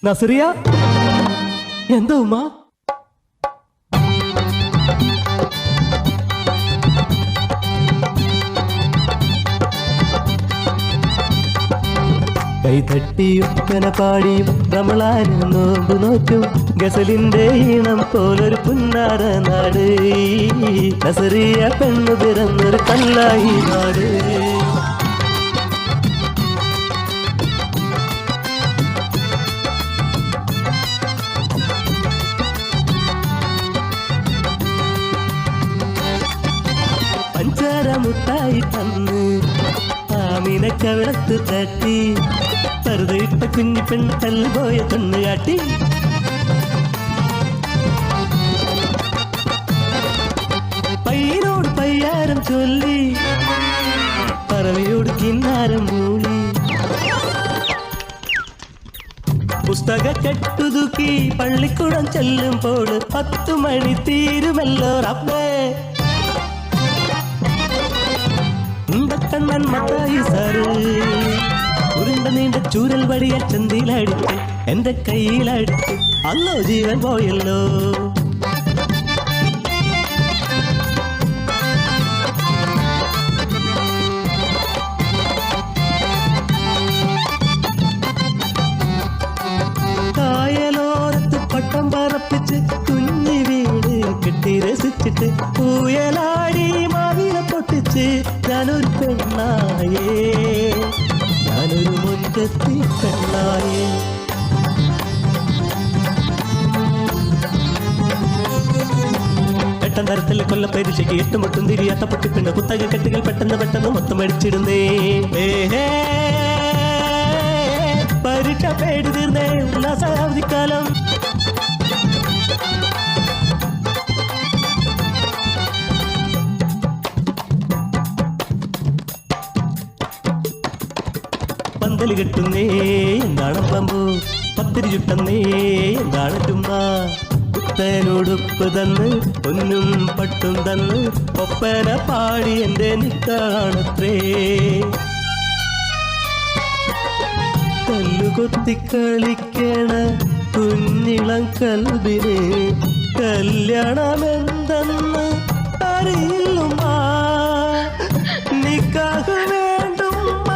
നസറിയ എന്താ ഉമ്മ? കൈതട്ടിയൊക്കന പാടിയും റമളാനും നോമ്പ് നോറ്റും ഗസലിന്റെ ഈണം പോലൊരു പുന്നാര നാട്. നസറിയ പെണ്ണു പിറന്നൊരു കല്ലായി നാട്. പഞ്ചാര മുട്ടായി തന്ന് ആമിനക്കവിളത്ത് തട്ടി പറുതയിട്ട കുഞ്ഞി പെണ്ണ് കല്ലുപോയ കണ്ണ് കാട്ടി. പയ്യനോട് പയ്യാരം ചൊല്ലി പറവയോട് കിന്നാരം മൂളി. പുസ്തക കെട്ടുതുക്കി പള്ളിക്കുടം ചെല്ലുമ്പോൾ 10 മണി തീരുമല്ലോ റബ്ബേ. കണ്ണൻ മത്തായി സാറ് ഉരുണ്ട നീണ്ട ചൂരൽ വടിയ ചന്തിയിലടിച്ച് എന്റെ കയ്യിലടിച്ച് അല്ലോ ജീവൻ പോയല്ലോ. കായലോരത്ത് പട്ടം പറപ്പിച്ച് കുഞ്ഞി വീട് കെട്ടി രസിച്ചിട്ട് പൂയലാടി മാവിനെ പൊട്ടിച്ച് ഞാനൊരു പെണ്ണായേ, ഞാനൊരു മുൻകത്തി പെണ്ണായേ. എട്ടാം തരത്തിലെ കൊല്ല പരീക്ഷയ്ക്ക് 8 മുട്ടും തിരിയാത്ത പൊട്ടിപ്പിണ്ട് പുത്തക കെട്ടുകൾ പെട്ടെന്ന് മൊത്തം അടിച്ചിടുന്നേ. പരീക്ഷ പേടി തീർന്നേ ഉല്ലാസാവധിക്കാലം. പന്തല് കെട്ടുന്നേ എന്താണ് പമ്പു, പത്തിരി ചുട്ടുന്നേ എന്താണ് ചുമ്മ. പുത്തനോടുപ്പ് തന്ന് പൊന്നും പട്ടും തന്ന് ഒപ്പന പാടി എന്റെ നിക്കാണത്രേ. കല്ലുകൊത്തി കളിക്കണ കുഞ്ഞിളം കൽബിന് കല്യാണമെന്തെന്ന് അറിയില്ലുമ്മ. നിക്കാഹ് വേണ്ടുമ്മ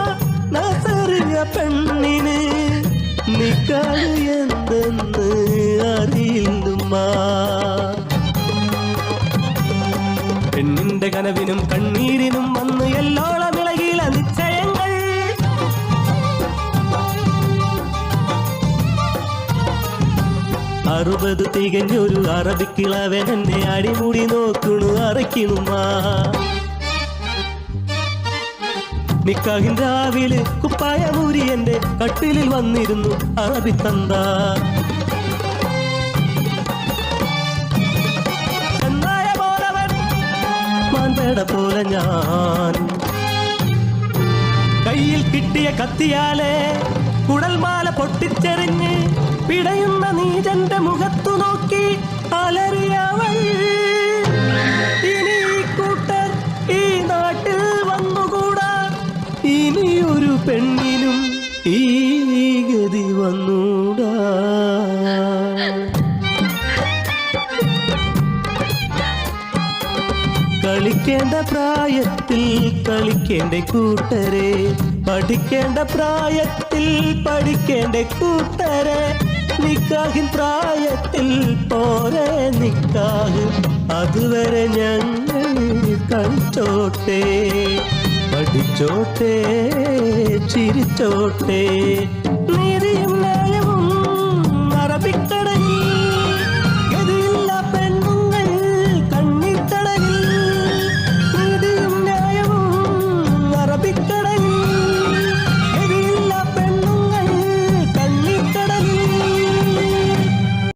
നസറിയ പെണ്ണിന്, നിക്കാഹ് എന്തെന്ന് അറിയില്ലുമ്മ. പെണ്ണിന്റെ കനവിനും കണ്ണീരിനും വന്ന് എല്ലോളം വിളകില നിശ്ചയങ്ങൾ. 60 തികഞ്ഞൊരു അറബിക്കിളവൻ എന്നെ അടിമുടി നോക്കണു അറയ്ക്കണുമ്മ. നിക്കാഹിൻ രാവിലെ കുപ്പായ മൂരി എന്റെ കട്ടിലിൽ വന്നിരുന്നു അറബി തന്ത. എന്നായ പോലവൻ മാന്തട പോലെ ഞാൻ കയ്യിൽ കിട്ടിയ കത്തിയാലെ കുടൽമാല പൊട്ടിച്ചെറിഞ്ഞ് പിടയുന്ന നീജന്റെ മുഖത്തു നോക്കി അലറിയവൾ. ഇനി കൂട്ടർ ഈ നാട്ടിൽ വന്നുകൂടാ, ഇനിയൊരു പെണ്ണിനും ഈ ഗതി വന്നൂടാ. കളിക്കേണ്ട പ്രായത്തിൽ കളിക്കേണ്ട കൂട്ടരെ, പഠിക്കേണ്ട പ്രായത്തിൽ പഠിക്കേണ്ട കൂട്ടരെ. നിക്കാഹിൻ പ്രായത്തിൽ പോരെ നിക്കാഹ്, അതുവരെ ഞങ്ങൾ കളിച്ചോട്ടെ, പഠിച്ചോട്ടെ, ചിരിച്ചോട്ടെ.